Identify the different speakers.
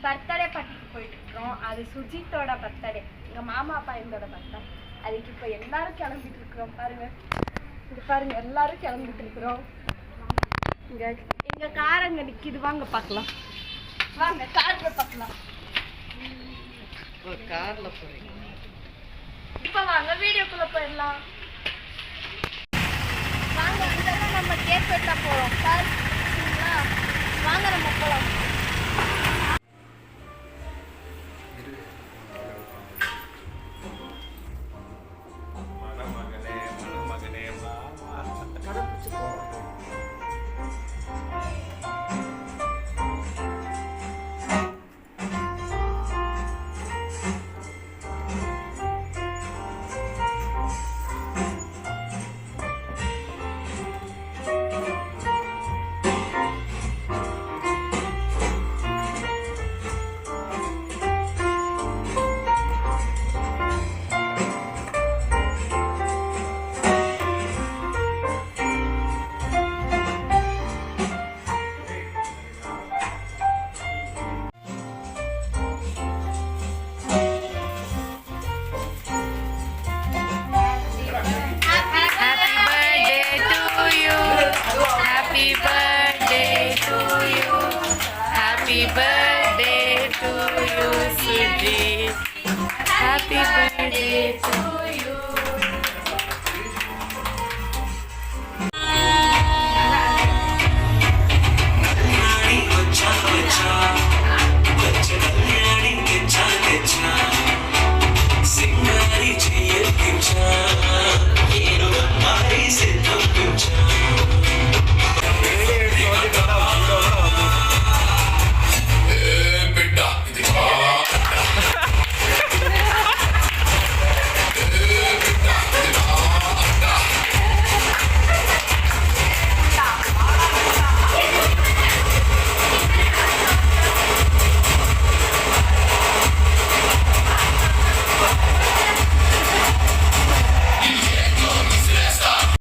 Speaker 1: Birthday பார்ட்டிக்கு போயிட்டு இருக்கோம். அது சுஜித்தோட பர்த்டே, எங்கள் மாமா பையனோட பர்த்டே. அதுக்கு இப்போ எல்லாரும் கிளம்பிட்டு இருக்கிறோம். பாருங்க, இது பாருங்க, எல்லாரும் கிளம்பிட்டு இருக்கிறோம். இங்கே எங்கள் கார் அங்கே நிற்கிது, வாங்க பார்க்கலாம். வாங்க காரில் பார்க்கலாம்.
Speaker 2: காரில் போகிறீங்க?
Speaker 1: இப்போ வாங்க வீடியோக்குள்ளே போயிடலாம். வாங்க, அங்கெல்லாம் நம்ம கேக் வெட்ட போகிறோம். வாங்க நம்ம போகலாம்.